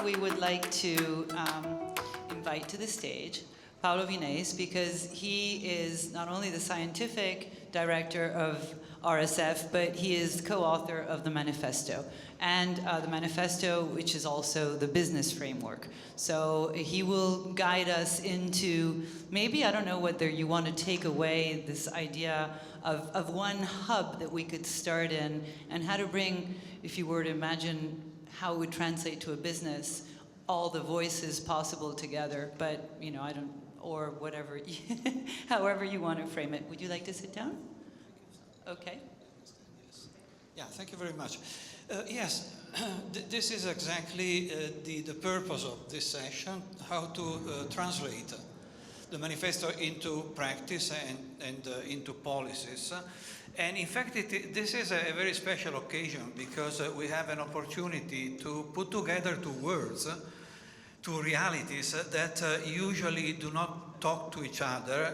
we would like to invite to the stage Paolo Vineis, because he is not only the scientific director of RSF, but he is co-author of the Manifesto. And the Manifesto, which is also the business framework. So he will guide us into, maybe, I don't know whether you want to take away this idea of one hub that we could start in, and how to bring, if you were to imagine how it would translate to a business, all the voices possible together, but, you know, I don't, or whatever, however you want to frame it. Would you like to sit down? Okay. Yeah, thank you very much. Yes, this is exactly the purpose of this session, how to translate the manifesto into practice and into policies. And in fact, this is a very special occasion because we have an opportunity to put together two words, two realities that usually do not talk to each other,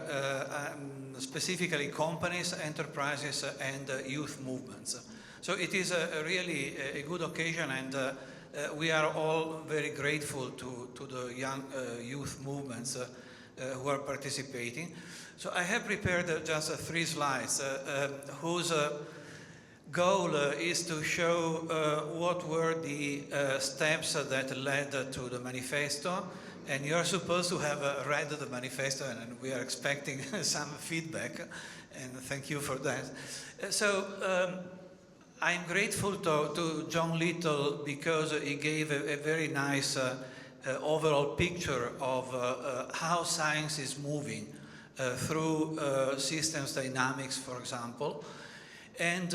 specifically companies, enterprises, and youth movements. So it is really a good occasion, and we are all very grateful to the young youth movements who are participating. So I have prepared just 3 slides whose goal is to show what were the steps that led to the manifesto. And you're supposed to have read the manifesto, and we are expecting some feedback, and thank you for that. So I'm grateful to John Little because he gave a very nice overall picture of how science is moving through systems dynamics, for example. And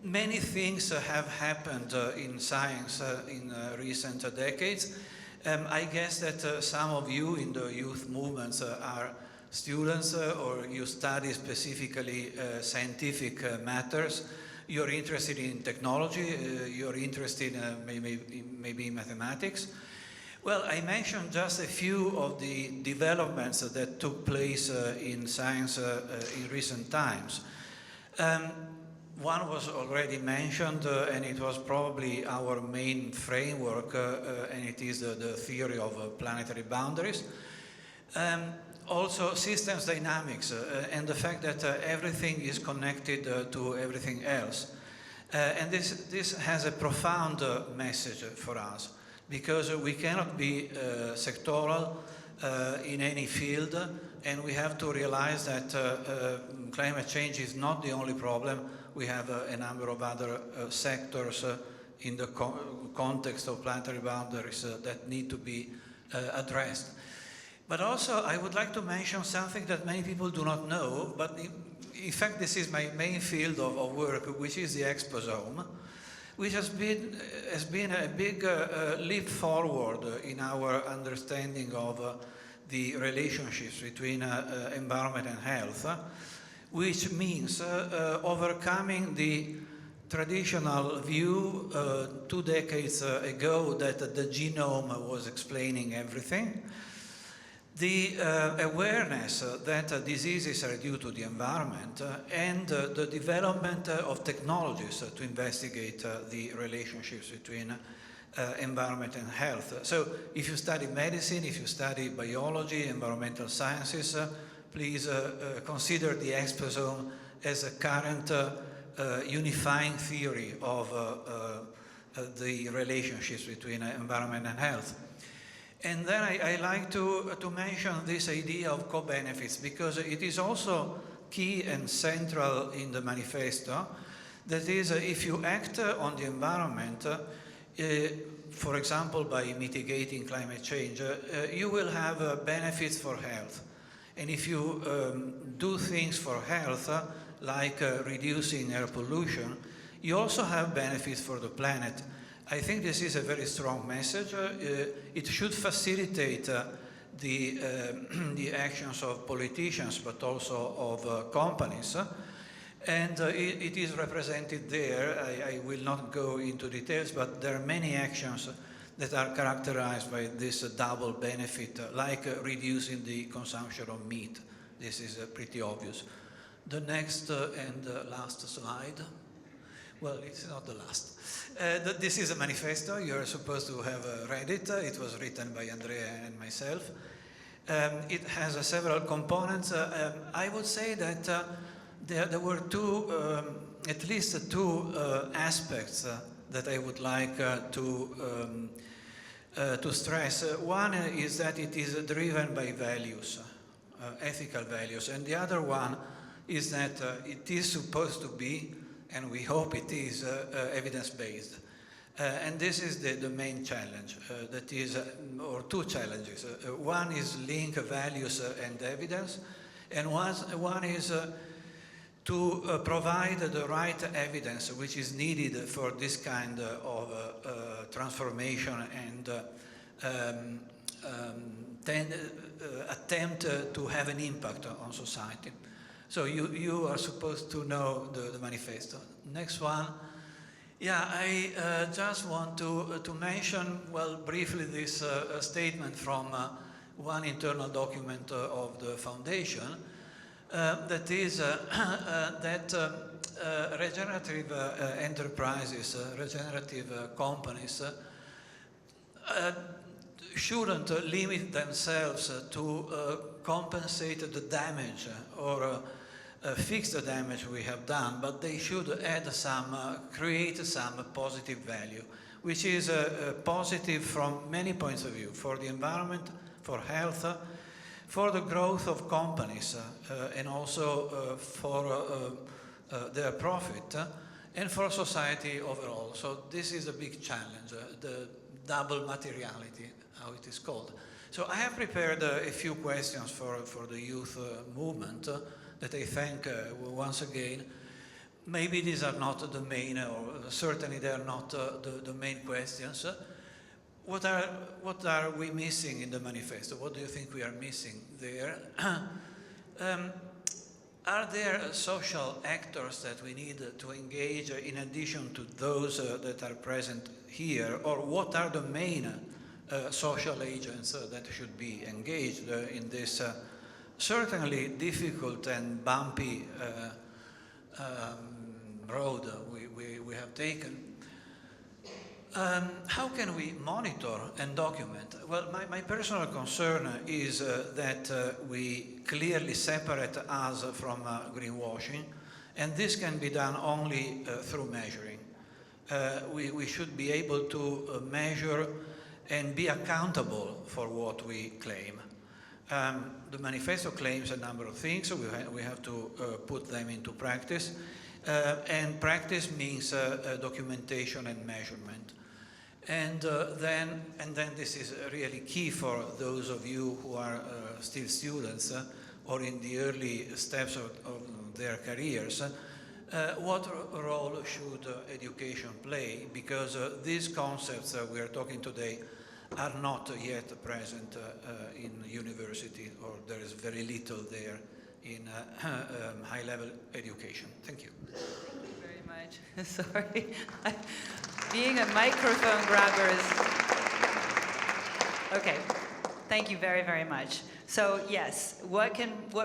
many things have happened in science in recent decades. I guess that some of you in the youth movements are students or you study specifically scientific matters. You're interested in technology, you're interested maybe in mathematics. Well, I mentioned just a few of the developments that took place in science in recent times. One was already mentioned, and it was probably our main framework, and it is the theory of planetary boundaries. Also, systems dynamics, and the fact that everything is connected to everything else. And this has a profound message for us, because we cannot be sectoral in any field, and we have to realize that climate change is not the only problem. We have a number of other sectors in the context of planetary boundaries that need to be addressed. But also, I would like to mention something that many people do not know, but in fact, this is my main field of work, which is the exposome, which has been a big leap forward in our understanding of the relationships between environment and health, which means overcoming the traditional view 2 decades ago that the genome was explaining everything, the awareness that diseases are due to the environment, and the development of technologies to investigate the relationships between environment and health. So if you study medicine, if you study biology, environmental sciences, please consider the exposome as a current unifying theory of the relationships between environment and health. And then I like to mention this idea of co-benefits, because it is also key and central in the manifesto. That is, if you act on the environment, for example, by mitigating climate change, you will have benefits for health. And if you do things for health, like reducing air pollution, you also have benefits for the planet. I think this is a very strong message. It should facilitate the actions of politicians, but also of companies. And it is represented there. I will not go into details, but there are many actions that are characterized by this double benefit, like reducing the consumption of meat. This is pretty obvious. The next and last slide. Well, it's not the last. This is a manifesto. You're supposed to have read it. It was written by Andrea and myself. It has several components. I would say that there were at least two aspects that I would like to stress. One is that it is driven by values, ethical values, and the other one is that it is supposed to be, and we hope it is, evidence-based. And this is the main challenge, that is, or two challenges. One is link values and evidence, and one is to provide the right evidence which is needed for this kind of transformation and attempt to have an impact on society. So you are supposed to know the manifesto. Next one. Yeah, I just want to mention, well, briefly this statement from one internal document of the foundation, that is that regenerative enterprises, regenerative companies shouldn't limit themselves to compensate the damage or fix the damage we have done, but they should add create some positive value, which is positive from many points of view, for the environment, for health, for the growth of companies, and also for their profit, and for society overall. So this is a big challenge, the double materiality, how it is called. So I have prepared a few questions for the youth movement that I thank once again. Maybe these are not the main, or certainly they are not the main questions. What are we missing in the manifesto? What do you think we are missing there? Are there social actors that we need to engage in addition to those that are present here? Or what are the main social agents that should be engaged in this certainly difficult and bumpy road we have taken? How can we monitor and document? Well, my personal concern is that we clearly separate us from greenwashing, and this can be done only through measuring. We should be able to measure and be accountable for what we claim. The manifesto claims a number of things, so we have to put them into practice. And practice means documentation and measurement. And then this is really key for those of you who are still students or in the early steps of their careers. What role should education play? Because these concepts we are talking today are not yet present in university, or there is very little there in high-level education. Thank you. Thank you very much. Sorry. Being a microphone grabber is... Okay. Thank you very, very much. So yes, what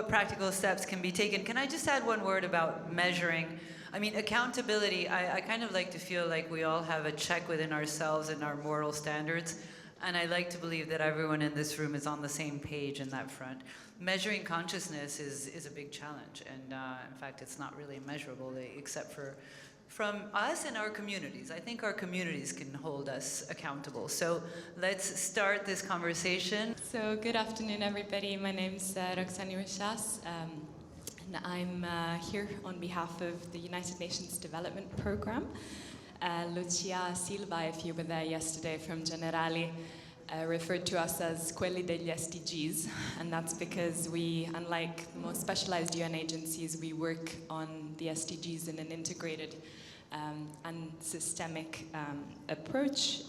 practical steps can be taken? Can I just add one word about measuring? I mean, accountability, I kind of like to feel like we all have a check within ourselves and our moral standards. And I like to believe that everyone in this room is on the same page in that front. Measuring consciousness is a big challenge. And in fact, it's not really measurable except from us and our communities. I think our communities can hold us accountable. So let's start this conversation. So good afternoon, everybody. My name's Roxani Roushas. And I'm here on behalf of the United Nations Development Programme. Lucia Silva, if you were there yesterday from Generali, referred to us as quelli degli SDGs, and that's because we, unlike most specialized UN agencies, we work on the SDGs in an integrated and systemic approach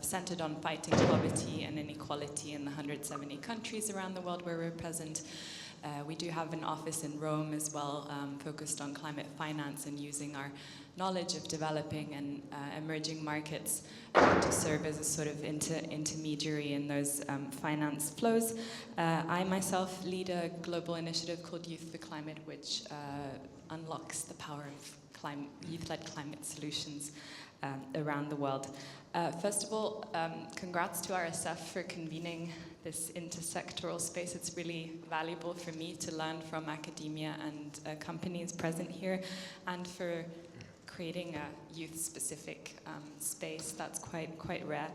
centered on fighting poverty and inequality in the 170 countries around the world where we're present. We do have an office in Rome as well, focused on climate finance and using our knowledge of developing and emerging markets to serve as a sort of intermediary in those finance flows. I myself lead a global initiative called Youth for Climate, which unlocks the power of youth-led climate solutions around the world. First of all, congrats to RSF for convening this intersectoral space. It's really valuable for me to learn from academia and companies present here, and for creating a youth-specific space that's quite rare.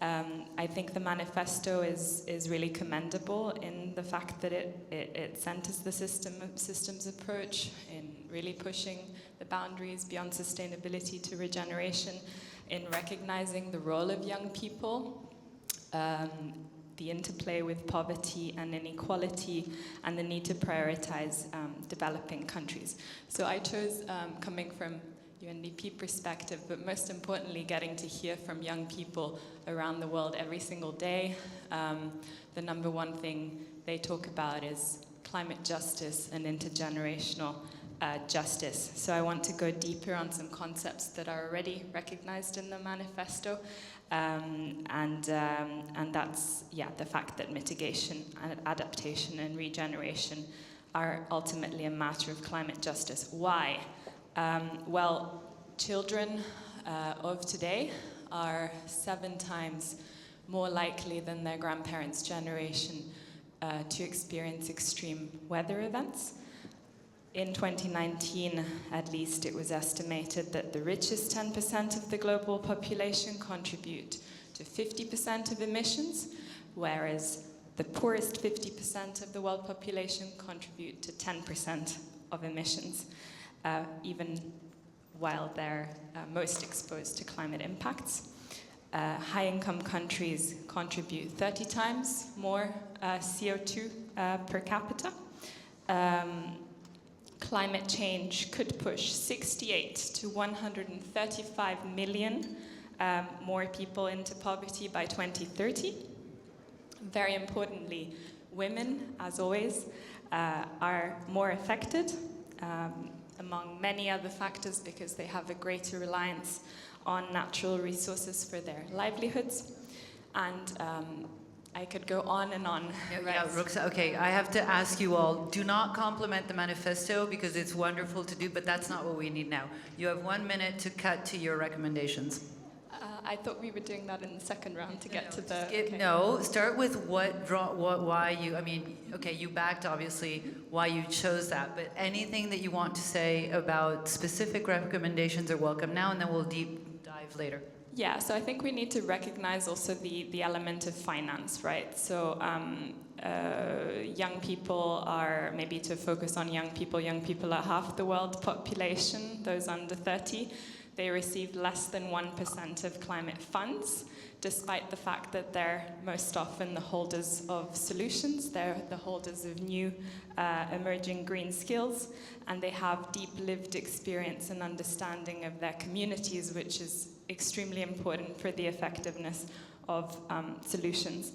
I think the manifesto is really commendable in the fact that it centers the systems approach in really pushing the boundaries beyond sustainability to regeneration, in recognizing the role of young people, the interplay with poverty and inequality, and the need to prioritize developing countries. So I chose, coming from UNDP perspective, but most importantly, getting to hear from young people around the world every single day. The number one thing they talk about is climate justice and intergenerational justice. So I want to go deeper on some concepts that are already recognized in the manifesto, and that's the fact that mitigation and adaptation and regeneration are ultimately a matter of climate justice. Why? Well, children of today are 7 times more likely than their grandparents' generation to experience extreme weather events. In 2019, at least, it was estimated that the richest 10% of the global population contribute to 50% of emissions, whereas the poorest 50% of the world population contribute to 10% of emissions, even while they're most exposed to climate impacts. High-income countries contribute 30 times more CO2 per capita. Climate change could push 68 to 135 million more people into poverty by 2030. Very importantly, women, as always, are more affected, among many other factors, because they have a greater reliance on natural resources for their livelihoods. And I could go on and on. Roxani, okay, I have to ask you all, do not compliment the manifesto because it's wonderful to do, but that's not what we need now. You have 1 minute to cut to your recommendations. I thought we were doing that in the second round to get to the... No, start with why you, I mean, okay, you backed obviously why you chose that, but anything that you want to say about specific recommendations are welcome now, and then we'll deep dive later. Yeah, so I think we need to recognize also the element of finance, right? So young people are, maybe to focus on young people are half the world population, those under 30. They receive less than 1% of climate funds, despite the fact that they're most often the holders of solutions. They're the holders of new emerging green skills, and they have deep lived experience and understanding of their communities, which is extremely important for the effectiveness of solutions.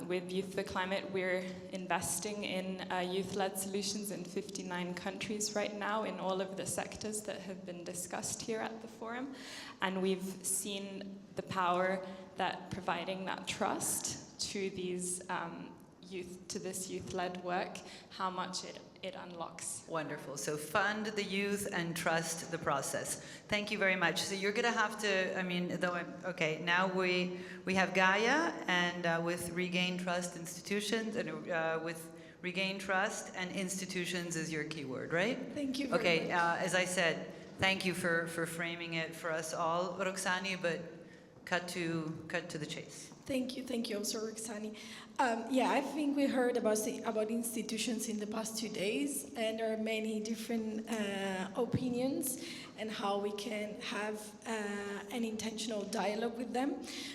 With Youth for Climate, we're investing in youth-led solutions in 59 countries right now in all of the sectors that have been discussed here at the forum. And we've seen the power that providing that trust to these this youth-led work, how much it unlocks. Wonderful. So fund the youth and trust the process. Thank you very much. So you're going to have to, I mean, okay, now we have Gaia, and with Regain Trust Institutions, and with Regain Trust and Institutions is your keyword, right? Thank you very much. Okay, as I said, thank you for framing it for us all, Roxani, but cut to the chase. Thank you also, Roxani. Yeah, I think we heard about institutions in the past 2 days, and there are many different opinions and how we can have an intentional dialogue with them.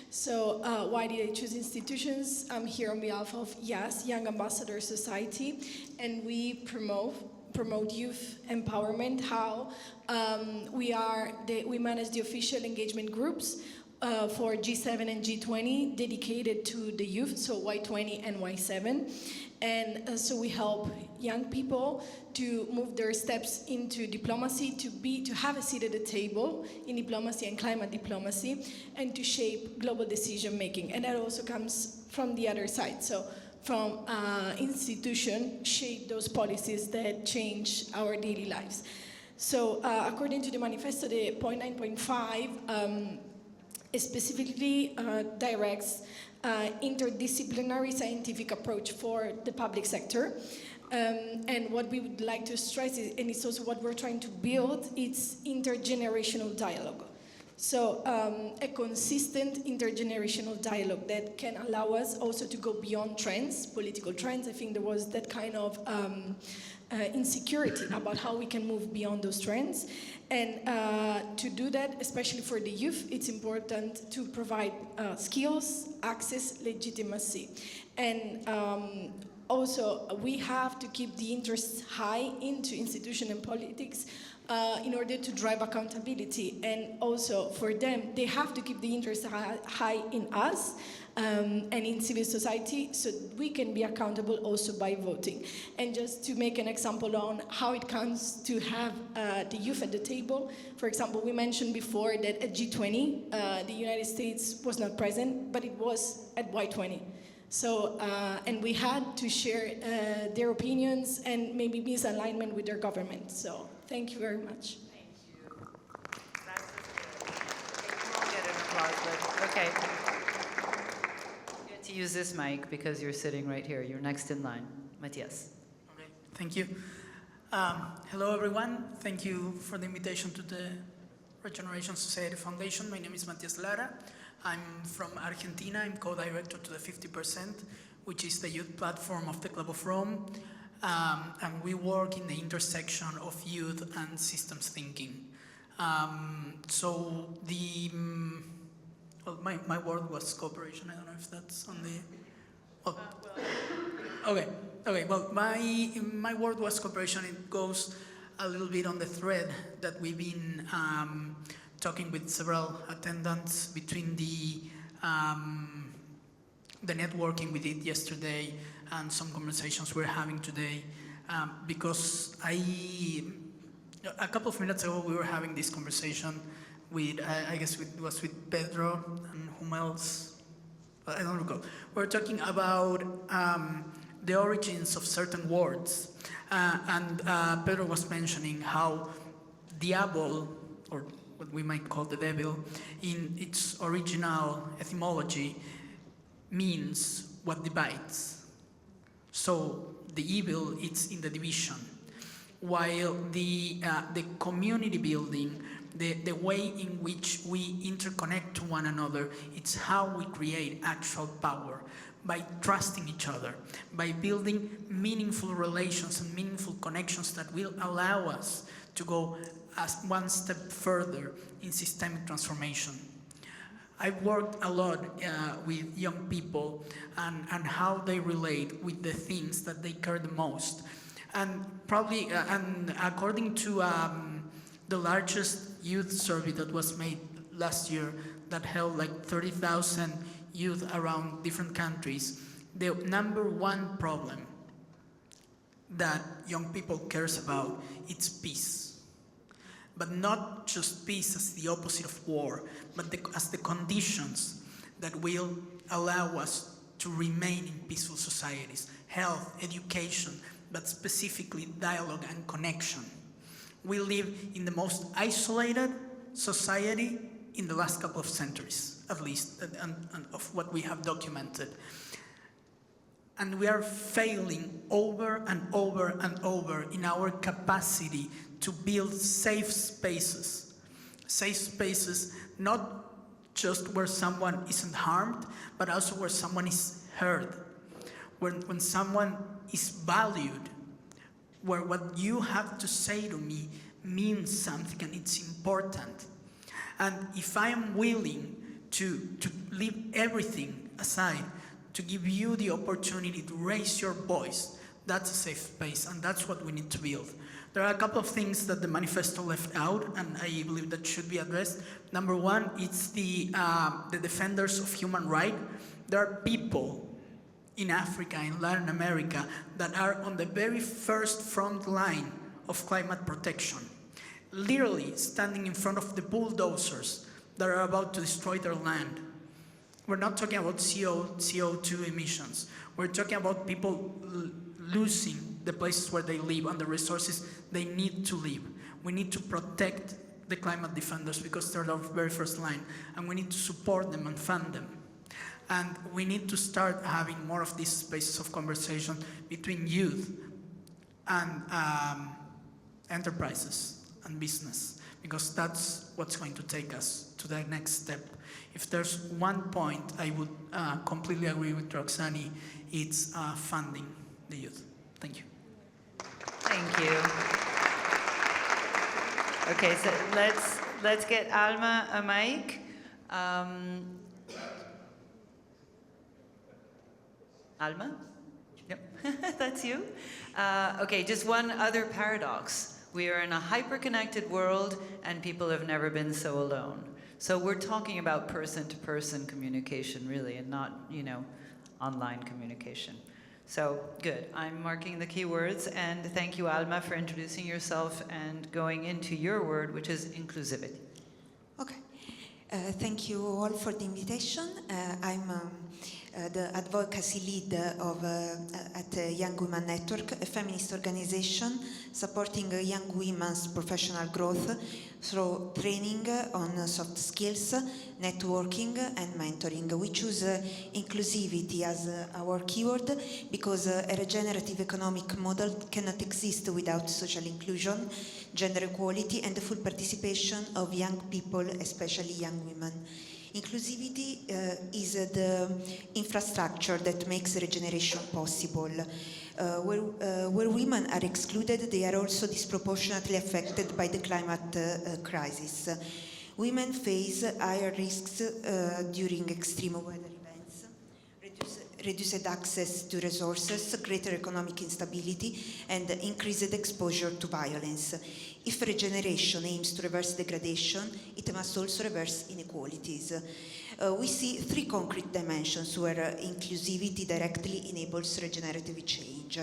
So why did I choose institutions? I'm here on behalf of YAS, Young Ambassador Society, and we promote youth empowerment. How we manage the official engagement groups for G7 and G20 dedicated to the youth, so Y20 and Y7. And so we help young people to move their steps into diplomacy, to have a seat at the table in diplomacy and climate diplomacy, and to shape global decision making. And that also comes from the other side. So from institution, shape those policies that change our daily lives. So according to the manifesto, the point 9.5 specifically directs interdisciplinary scientific approach for the public sector. And what we would like to stress is, and it's also what we're trying to build, it's intergenerational dialogue. So a consistent intergenerational dialogue that can allow us also to go beyond trends, political trends. I think there was that kind of insecurity about how we can move beyond those trends. And to do that, especially for the youth, it's important to provide skills, access, legitimacy. And also, we have to keep the interest high into institution and politics in order to drive accountability. And also, for them, they have to keep the interest high in us and in civil society, so we can be accountable also by voting. And just to make an example on how it comes to have the youth at the table, for example, we mentioned before that at G20, the United States was not present, but it was at Y20. So, and we had to share their opinions and maybe misalignment with their government. So, thank you very much. Thank you. I'll get an applause, but okay. You get to use this mic because you're sitting right here. You're next in line. Matias. Okay, thank you. Hello, everyone. Thank you for the invitation to the Regeneration Society Foundation. My name is Matias Lara. I'm from Argentina. I'm co-director to the 50%, which is the youth platform of the Club of Rome. And we work in the intersection of youth and systems thinking. So the, well, my word was cooperation. I don't know if that's on the, well, okay. Well, my word was cooperation. It goes a little bit on the thread that we've been talking with several attendants between the networking we did yesterday and some conversations we're having today, because a couple of minutes ago we were having this conversation with, I guess it was with Pedro and whom else, I don't recall. We're talking about the origins of certain words, and Pedro was mentioning how diabol, or what we might call the devil, in its original etymology, means what divides. So the evil, it's in the division, while the community building, the way in which we interconnect to one another, it's how we create actual power, by trusting each other, by building meaningful relations and meaningful connections that will allow us to go as one step further in systemic transformation. I've worked a lot with young people and how they relate with the things that they care the most. And probably, and according to the largest youth survey that was made last year that held like 30,000 youth around different countries, the number one problem that young people cares about is peace. But not just peace as the opposite of war, but as the conditions that will allow us to remain in peaceful societies. Health, education, but specifically dialogue and connection. We live in the most isolated society in the last couple of centuries, at least, and of what we have documented. And we are failing over and over and over in our capacity to build safe spaces. Safe spaces, not just where someone isn't harmed, but also where someone is heard. When someone is valued, where what you have to say to me means something and it's important. And if I am willing to leave everything aside, to give you the opportunity to raise your voice, that's a safe space, and that's what we need to build. There are a couple of things that the manifesto left out, and I believe that should be addressed. Number one, it's the defenders of human rights. There are people in Africa, in Latin America, that are on the very first front line of climate protection, literally standing in front of the bulldozers that are about to destroy their land. We're not talking about CO2 emissions. We're talking about people losing the places where they live and the resources they need to live. We need to protect the climate defenders because they're our very first line, and we need to support them and fund them. And we need to start having more of these spaces of conversation between youth and enterprises and business, because that's what's going to take us to the next step. If there's one point I would completely agree with Roxani, it's funding the youth. Thank you. Thank you. Okay, so let's get Alma a mic. Alma? Yep, that's you. Okay, just one other paradox. We are in a hyper-connected world, and people have never been so alone. So we're talking about person-to-person communication, really, and not, online communication. So, good. I'm marking the key words, and thank you, Alma, for introducing yourself and going into your word, which is inclusivity. Okay. Thank you all for the invitation. I'm the advocacy lead at Young Women Network, a feminist organization supporting young women's professional growth through training on soft skills, networking, and mentoring. We choose inclusivity as our keyword because a regenerative economic model cannot exist without social inclusion, gender equality, and the full participation of young people, especially young women. Inclusivity is the infrastructure that makes regeneration possible. Where women are excluded, they are also disproportionately affected by the climate crisis. Women face higher risks during extreme weather events, reduced access to resources, greater economic instability, and increased exposure to violence. If regeneration aims to reverse degradation, it must also reverse inequalities. We see three concrete dimensions where inclusivity directly enables regenerative change.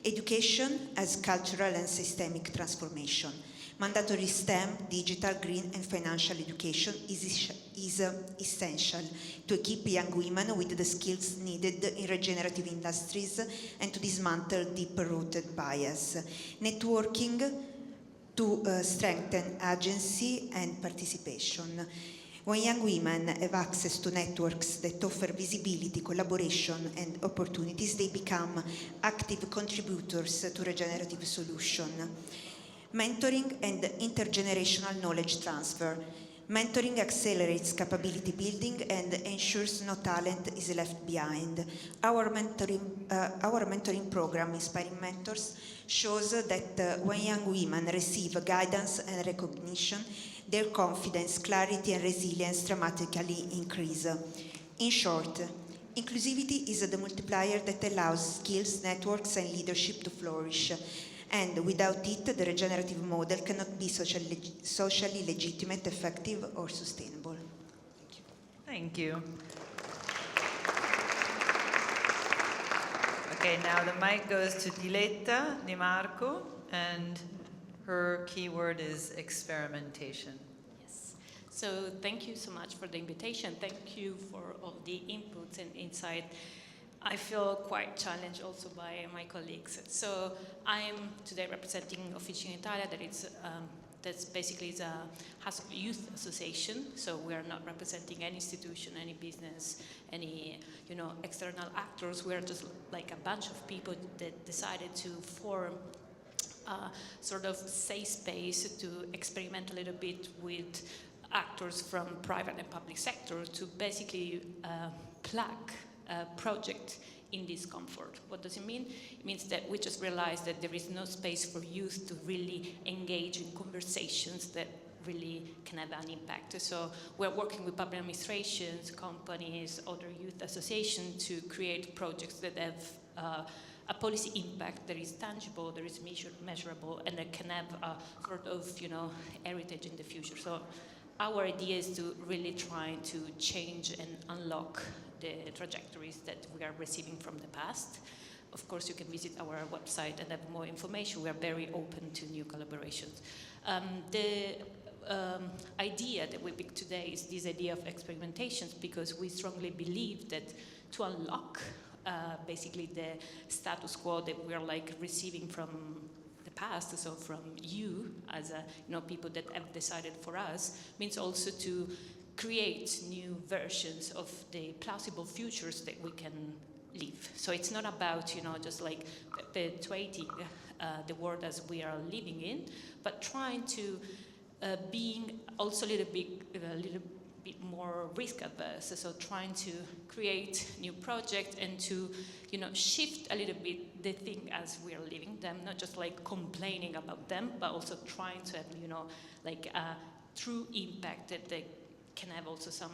Education as cultural and systemic transformation. Mandatory STEM, digital, green, and financial education is essential to equip young women with the skills needed in regenerative industries and to dismantle deep-rooted bias. Networking to strengthen agency and participation. When young women have access to networks that offer visibility, collaboration, and opportunities, they become active contributors to regenerative solutions. Mentoring and intergenerational knowledge transfer. Mentoring accelerates capability building and ensures no talent is left behind. Our mentoring program, Inspiring Mentors, shows that when young women receive guidance and recognition, their confidence, clarity, and resilience dramatically increase. In short, inclusivity is the multiplier that allows skills, networks, and leadership to flourish. And without it, the regenerative model cannot be socially legitimate, effective, or sustainable. Thank you. Okay, now the mic goes to Diletta Di Marco, and her keyword is experimentation. Yes. So thank you so much for the invitation. Thank you for all the inputs and insight. I feel quite challenged also by my colleagues. So I'm today representing Officine Italia, that's basically has a youth association. So we are not representing any institution, any business, any external actors. We are just like a bunch of people that decided to form a sort of safe space to experiment a little bit with actors from private and public sector to basically plug project in discomfort. What does it mean? It means that we just realized that there is no space for youth to really engage in conversations that really can have an impact. So we're working with public administrations, companies, other youth associations to create projects that have a policy impact that is tangible, that is measurable, and that can have a sort of heritage in the future. So our idea is to really try to change and unlock the trajectories that we are receiving from the past. Of course, you can visit our website and have more information. We are very open to new collaborations. The idea that we picked today is this idea of experimentations, because we strongly believe that to unlock basically the status quo that we are receiving from the past, so from you as people that have decided for us, means also to create new versions of the plausible futures that we can live. So it's not about just like perpetuating the world as we are living in, but trying to being also a little bit more risk averse. So trying to create new projects and to shift a little bit the thing as we are living them, not just like complaining about them, but also trying to have like a true impact that they can have also some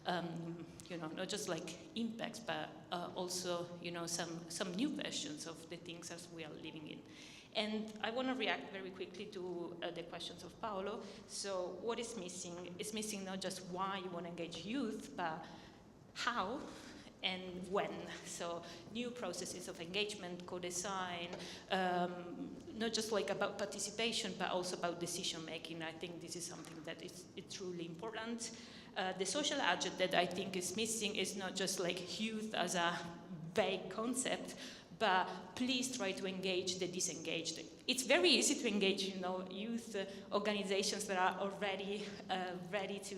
not just like impacts, but also some new versions of the things as we are living in. And I want to react very quickly to the questions of Paolo. So what is missing? It's missing not just why you want to engage youth, but how and when. So new processes of engagement, co-design, not just like about participation, but also about decision making. I think this is something that is truly important. The social agent that I think is missing is not just like youth as a vague concept, but please try to engage the disengaged. It's very easy to engage, youth organizations that are already ready to,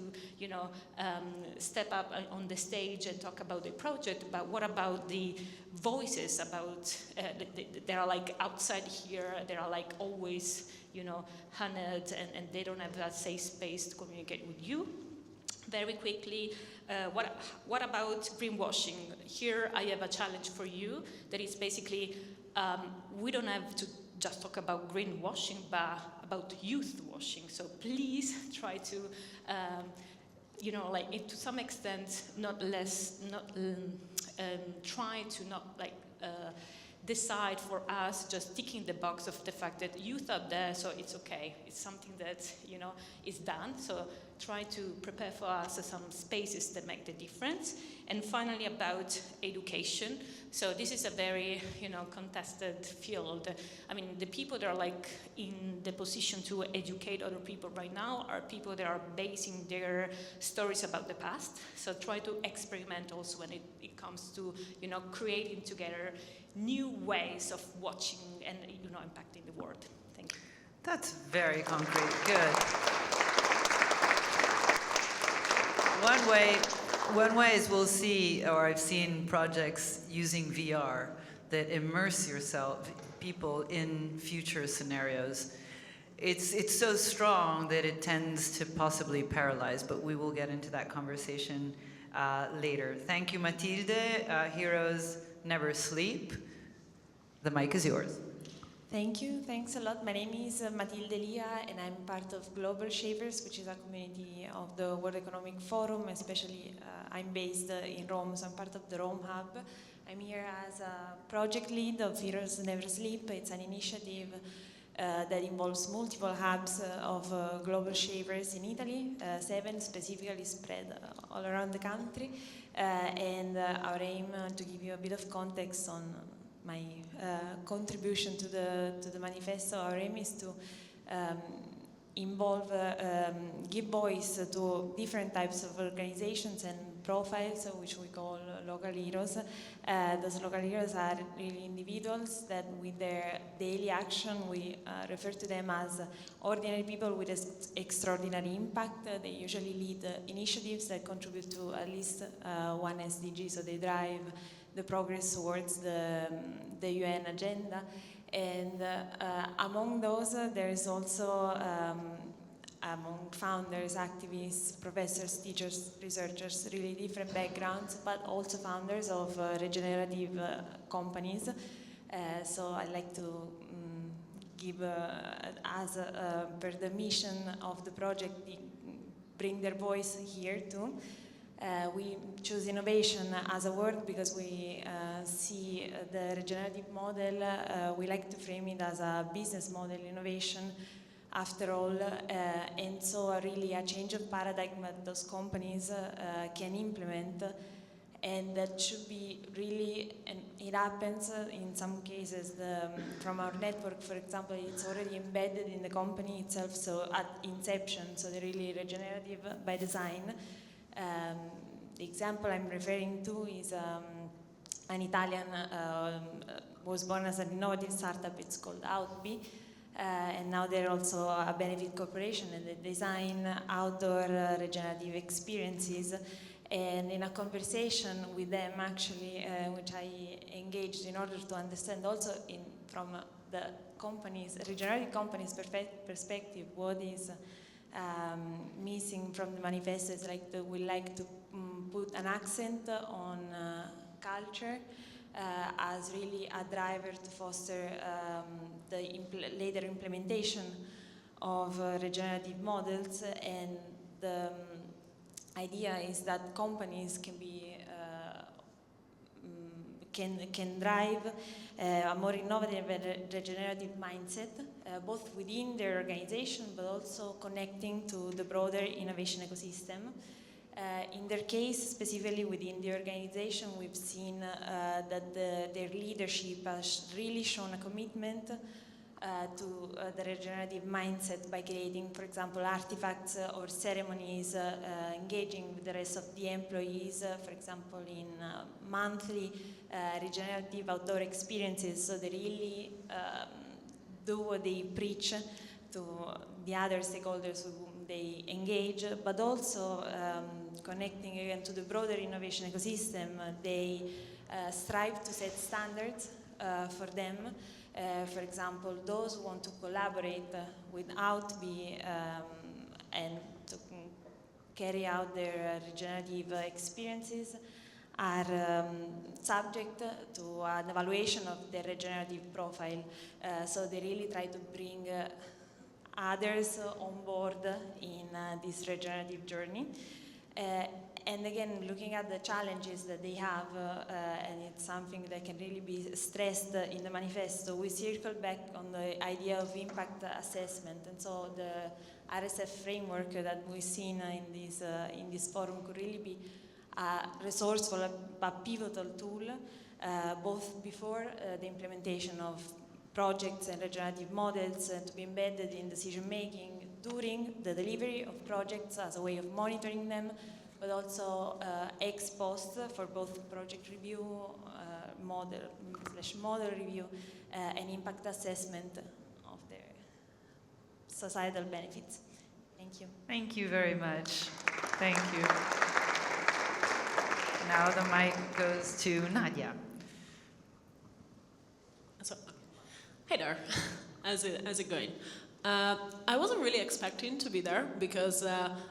step up on the stage and talk about the project. But what about the voices about they are like outside here? They are like always, hunted, and they don't have that safe space to communicate with you. Very quickly, what about greenwashing? Here I have a challenge for you that is basically we don't have to just talk about greenwashing, but about youth washing. So please try to, like to some extent, try to not like decide for us just ticking the box of the fact that youth are there, so it's okay. It's something that is done. So try to prepare for us some spaces that make the difference. And finally, about education. So this is a very contested field. I mean, the people that are like in the position to educate other people right now are people that are basing their stories about the past. So try to experiment also when it comes to creating together new ways of watching and impacting the world. Thank you. That's very concrete. Good. One way is we'll see, or I've seen projects using VR that immerse people in future scenarios. It's so strong that it tends to possibly paralyze, but we will get into that conversation later. Thank you, Matilde. Heroes never sleep. The mic is yours. Thank you. Thanks a lot. My name is Matilde, Elia, and I'm part of Global Shapers, which is a community of the World Economic Forum. Especially, I'm based in Rome, so I'm part of the Rome Hub. I'm here as a project lead of Heroes Never Sleep. It's an initiative that involves multiple hubs of global shapers in Italy, 7 specifically spread all around the country. And our aim, to give you a bit of context on my contribution to the Manifesto, our aim is to give voice to different types of organizations and profiles, which we call local heroes. Those local heroes are really individuals that with their daily action, we refer to them as ordinary people with extraordinary impact. They usually lead initiatives that contribute to at least one SDG, so they drive the progress towards the UN agenda. And among those, there is also among founders, activists, professors, teachers, researchers, really different backgrounds, but also founders of regenerative companies. So I'd like to give, per the mission of the project, bring their voice here too. We choose innovation as a word because we see the regenerative model, we like to frame it as a business model innovation after all, and so really a change of paradigm that those companies can implement, and that should be really, and it happens in some cases, from our network, for example, it's already embedded in the company itself, so at inception, so they're really regenerative by design. The example I'm referring to is an Italian, was born as an innovative startup, it's called Outby. and now they're also a benefit corporation, and they design outdoor regenerative experiences. And in a conversation with them, actually, which I engaged in order to understand also from the companies, regenerative companies' perspective, what is missing from the manifesto is like we like to put an accent on culture as really a driver to foster the later implementation of regenerative models, and the idea is that companies can be can drive a more innovative and regenerative mindset, both within their organization but also connecting to the broader innovation ecosystem. In their case, specifically within the organization, we've seen that their leadership has really shown a commitment to the regenerative mindset by creating, for example, artifacts or ceremonies, engaging with the rest of the employees, for example, in monthly regenerative outdoor experiences. So they really do what they preach to the other stakeholders who they engage, but also connecting again to the broader innovation ecosystem. They strive to set standards for them. For example, those who want to collaborate without and to carry out their regenerative experiences are subject to an evaluation of their regenerative profile. So they really try to bring others on board in this regenerative journey. And again, looking at the challenges that they have, and it's something that can really be stressed in the manifesto, we circle back on the idea of impact assessment. And so the RSF framework that we've seen in this forum could really be a resourceful, a pivotal tool, both before the implementation of projects and regenerative models to be embedded in decision making, during the delivery of projects as a way of monitoring them, but also ex post for both project review, model review, and impact assessment of their societal benefits. Thank you. Thank you very much. Thank you. Now the mic goes to Nadia. So, hey there, how's it going? I wasn't really expecting to be there because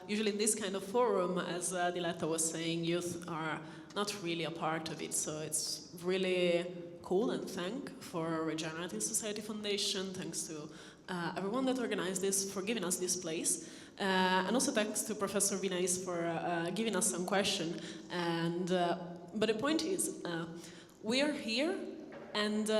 usually in this kind of forum, as Diletta was saying, youth are not really a part of it. So it's really cool, and thank for Regenerative Society Foundation, thanks to everyone that organized this for giving us this place. And also thanks to Professor Vineis for giving us some question. And but the point is, we are here. And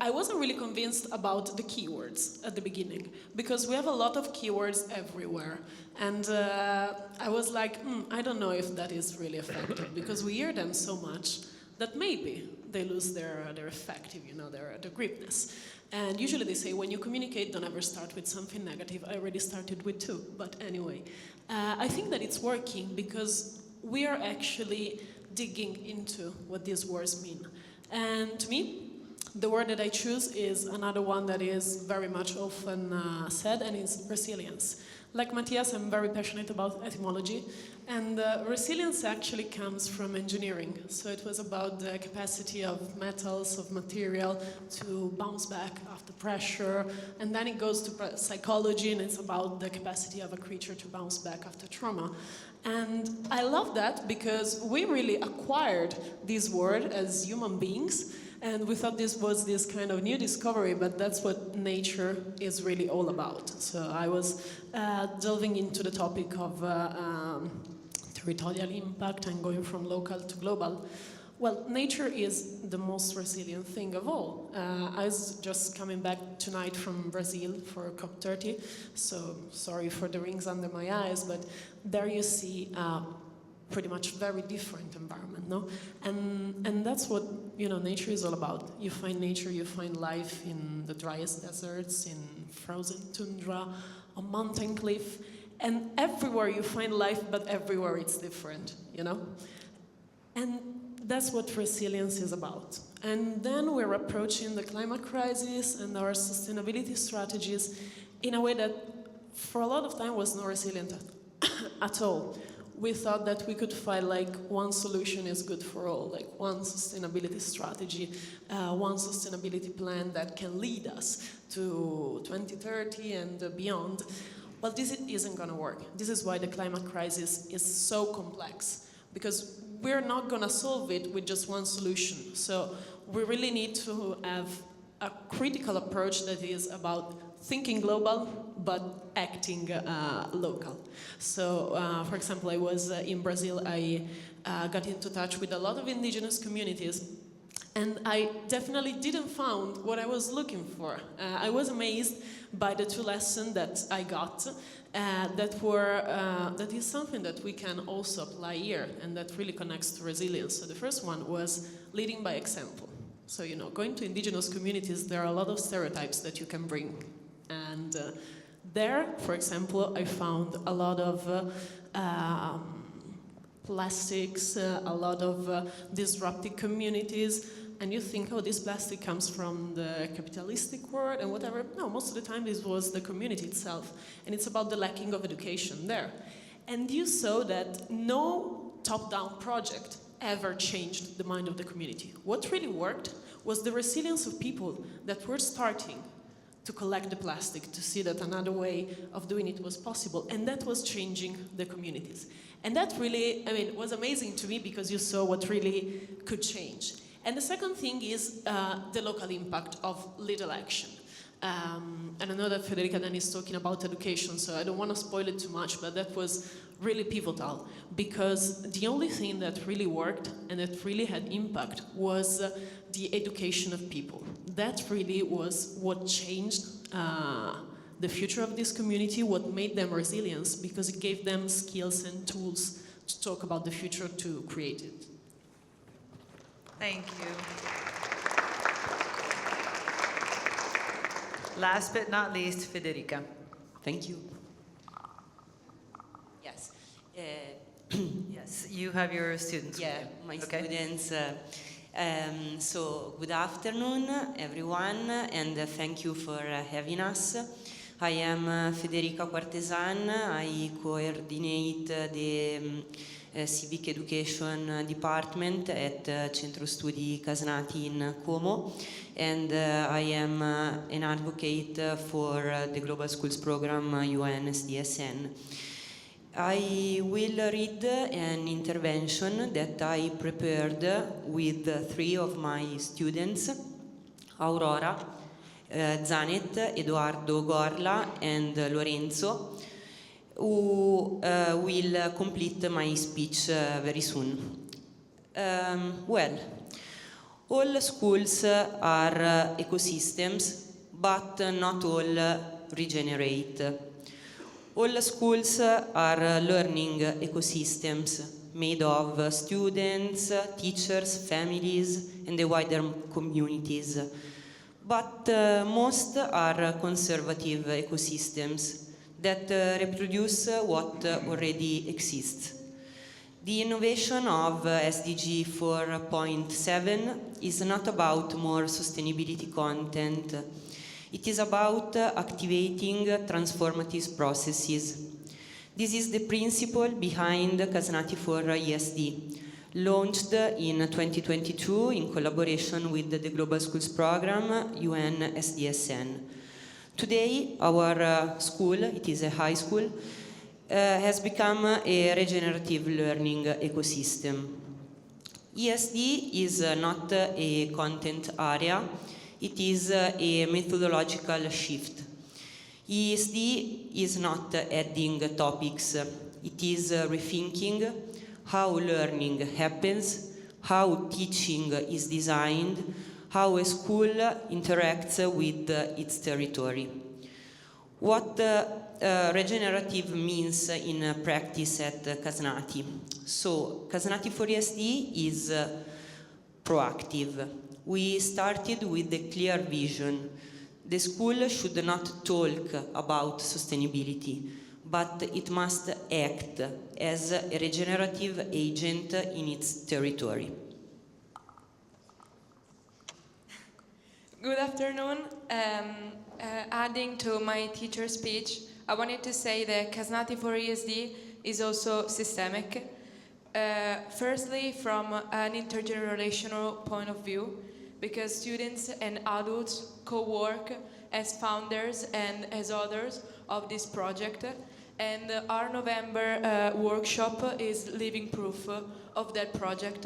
I wasn't really convinced about the keywords at the beginning, because we have a lot of keywords everywhere. And I was like, I don't know if that is really effective, because we hear them so much that maybe they lose their effective, their gripness. And usually they say, when you communicate, don't ever start with something negative. I already started with 2, but anyway. I think that it's working because we are actually digging into what these words mean. And to me, the word that I choose is another one that is very much often said, and is resilience. Like Matias, I'm very passionate about etymology, and resilience actually comes from engineering. So it was about the capacity of metals, of material, to bounce back after pressure, and then it goes to psychology, and it's about the capacity of a creature to bounce back after trauma. And I love that because we really acquired this word as human beings. And we thought this was this kind of new discovery, but that's what nature is really all about. So I was delving into the topic of territorial impact and going from local to global. Well, nature is the most resilient thing of all. I was just coming back tonight from Brazil for COP30, so sorry for the rings under my eyes, but there you see pretty much very different environment, no? And that's what, nature is all about. You find nature, you find life in the driest deserts, in frozen tundra, on mountain cliff, and everywhere you find life, but everywhere it's different, And that's what resilience is about. And then we're approaching the climate crisis and our sustainability strategies in a way that for a lot of time was not resilient at all. We thought that we could find like one solution is good for all, like one sustainability strategy, one sustainability plan that can lead us to 2030 and beyond. But this isn't going to work. This is why the climate crisis is so complex, because we're not going to solve it with just one solution. So we really need to have a critical approach that is about thinking global, but acting local. So, for example, I was in Brazil. I got into touch with a lot of indigenous communities, and I definitely didn't find what I was looking for. I was amazed by the two lessons that I got that is something that we can also apply here, and that really connects to resilience. So the first one was leading by example. So, you know, going to indigenous communities, there are a lot of stereotypes that you can bring. And there, for example, I found a lot of plastics, a lot of disruptive communities, and you think, oh, this plastic comes from the capitalistic world and whatever. No, most of the time this was the community itself, and it's about the lacking of education there. And you saw that no top-down project ever changed the mind of the community. What really worked was the resilience of people that were starting to collect the plastic, to see that another way of doing it was possible, and that was changing the communities. And that really, I mean, was amazing to me, because you saw what really could change. And the second thing is the local impact of little action. And I know that Federica then is talking about education, so I don't want to spoil it too much, but that was really pivotal, because the only thing that really worked and that really had impact was the education of people. That really was what changed the future of this community, what made them resilient, because it gave them skills and tools to talk about the future, to create it. Thank you. Last but not least, Federica. Thank you. Yes. Yes, you have your students. Yeah, with my you. Okay. students. So good afternoon, everyone, and thank you for having us. I am Federica Quartesan. I coordinate the Civic Education Department at Centro Studi Casnati in Como, and I am an advocate for the Global Schools Program UNSDSN. I will read an intervention that I prepared with three of my students, Aurora, Zanet, Edoardo Gorla, and Lorenzo, who will complete my speech very soon. Well, all schools are ecosystems, but not all regenerate. All schools are learning ecosystems made of students, teachers, families, and the wider communities. But most are conservative ecosystems that reproduce what already exists. The innovation of SDG 4.7 is not about more sustainability content. It is about activating transformative processes. This is the principle behind Casnati for ESD, launched in 2022 in collaboration with the Global Schools Program, UNSDSN. Today, our school, it is a high school, has become a regenerative learning ecosystem. ESD is not a content area, it is a methodological shift. ESD is not adding topics, it is rethinking how learning happens, how teaching is designed, how a school interacts with its territory. What regenerative means in practice at Casnati. So, Casnati for ESD is proactive. We started with a clear vision. The school should not talk about sustainability, but it must act as a regenerative agent in its territory. Good afternoon. Adding to my teacher's speech, I wanted to say that Casnati for ESD is also systemic. Firstly, from an intergenerational point of view, because students and adults co-work as founders and as authors of this project, and our November workshop is living proof of that project,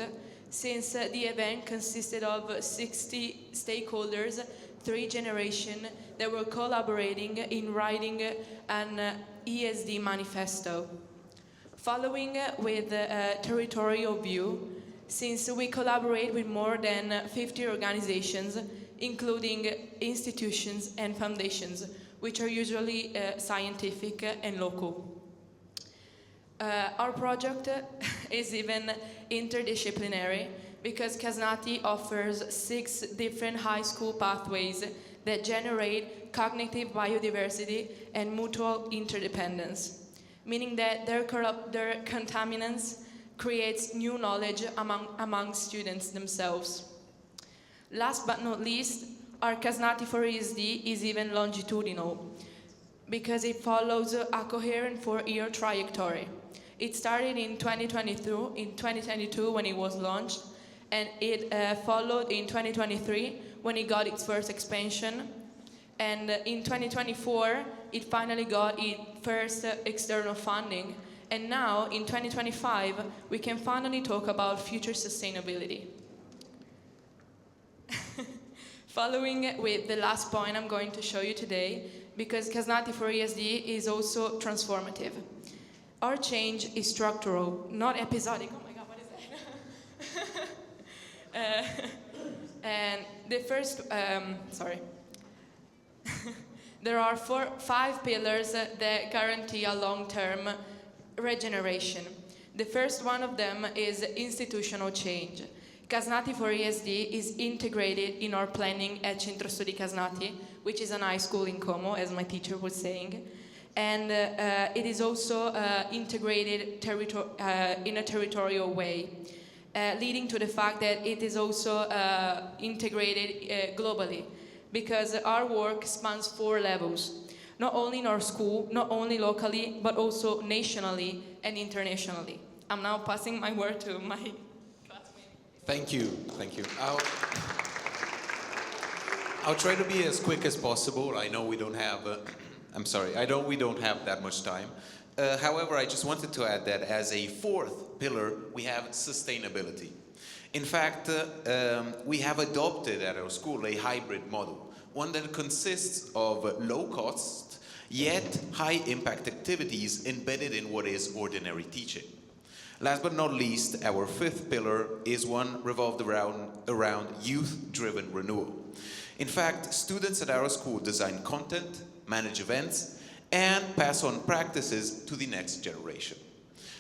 since the event consisted of 60 stakeholders, 3 generations that were collaborating in writing an ESD manifesto. Following with a territorial view, since we collaborate with more than 50 organizations, including institutions and foundations, which are usually scientific and local. Our project is even interdisciplinary because Casnati offers 6 different high school pathways that generate cognitive biodiversity and mutual interdependence, meaning that their contaminants creates new knowledge among students themselves. Last but not least, our Casnati for ESD is even longitudinal because it follows a coherent 4-year trajectory. It started in 2022 when it was launched, and it followed in 2023 when it got its first expansion, and in 2024 it finally got its first external funding, and now in 2025 we can finally talk about future sustainability. Following with the last point I'm going to show you today, because Casnati for ESD is also transformative. Our change is structural, not episodic. Oh my God, what is that? And the first, there are 5 pillars that guarantee a long-term regeneration. The first one of them is institutional change. Casnati for ESD is integrated in our planning at Centro Studi Casnati, which is an high school in Como, as my teacher was saying. And it is also integrated in a territorial way, leading to the fact that it is also integrated globally, because our work spans 4 levels, not only in our school, not only locally, but also nationally and internationally. I'm now passing my word to my classmate. Thank you. I'll try to be as quick as possible. I know we don't have, we don't have that much time. However, I just wanted to add that as a 4th pillar, we have sustainability. In fact, we have adopted at our school a hybrid model, one that consists of low cost, yet high impact activities embedded in what is ordinary teaching. Last but not least, our 5th pillar is one revolved around youth-driven renewal. In fact, students at our school design content, manage events, and pass on practices to the next generation.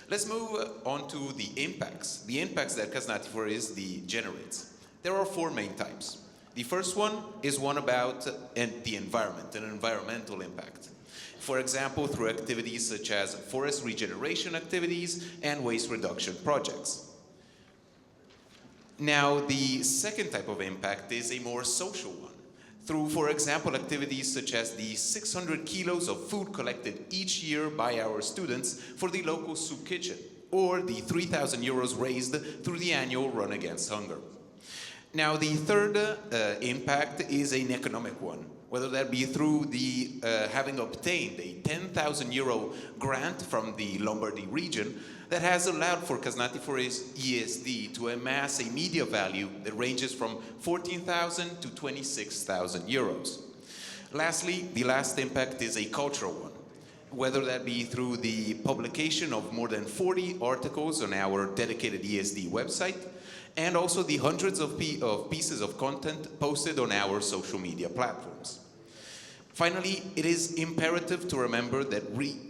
Let's move on to the impacts that Casnati for ESD generates. There are 4 main types. The first one is one about the environment, an environmental impact. For example, through activities such as forest regeneration activities and waste reduction projects. Now, the second type of impact is a more social one, through, for example, activities such as the 600 kilos of food collected each year by our students for the local soup kitchen, or the 3,000 euros raised through the annual Run Against Hunger. Now, the third impact is an economic one, whether that be through the having obtained a 10,000 euro grant from the Lombardy region that has allowed for Casnati for ESD to amass a media value that ranges from 14,000 to 26,000 euros. Lastly, the last impact is a cultural one, whether that be through the publication of more than 40 articles on our dedicated ESD website, and also the hundreds of pieces of content posted on our social media platforms. Finally, it is imperative to remember that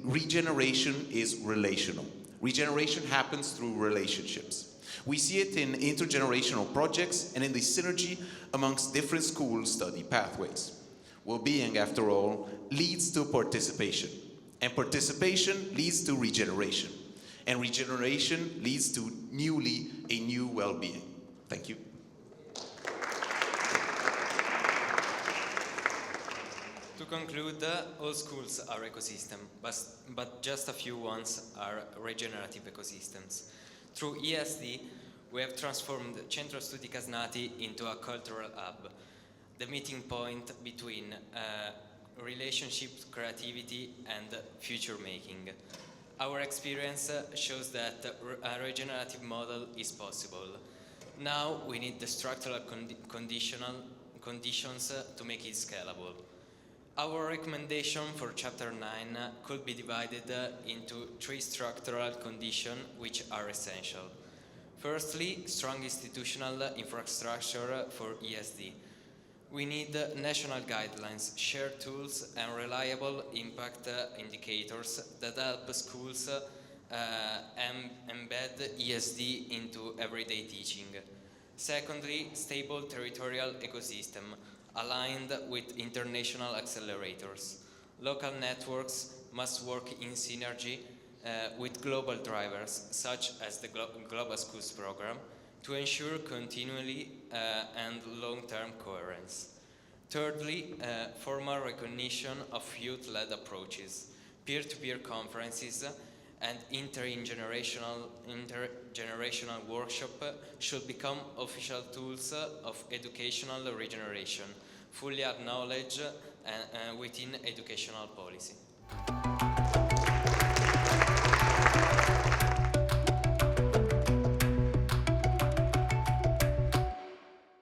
regeneration is relational. Regeneration happens through relationships. We see it in intergenerational projects and in the synergy amongst different school study pathways. Well-being, after all, leads to participation, and participation leads to regeneration. and regeneration leads to a new well-being. Thank you. To conclude, all schools are ecosystem, but just a few ones are regenerative ecosystems. Through ESD, we have transformed Centro Studi Casnati into a cultural hub, the meeting point between relationship, creativity, and future making. Our experience shows that a regenerative model is possible. Now we need the structural conditions to make it scalable. Our recommendation for Chapter 9 could be divided into 3 structural conditions which are essential. Firstly, strong institutional infrastructure for ESD. We need national guidelines, shared tools, and reliable impact indicators that help schools embed ESD into everyday teaching. Secondly, stable territorial ecosystem aligned with international accelerators. Local networks must work in synergy with global drivers, such as the Global Schools program, to ensure continuity and long-term coherence. Thirdly, formal recognition of youth-led approaches, peer-to-peer conferences, and intergenerational workshop should become official tools of educational regeneration, fully acknowledged within educational policy.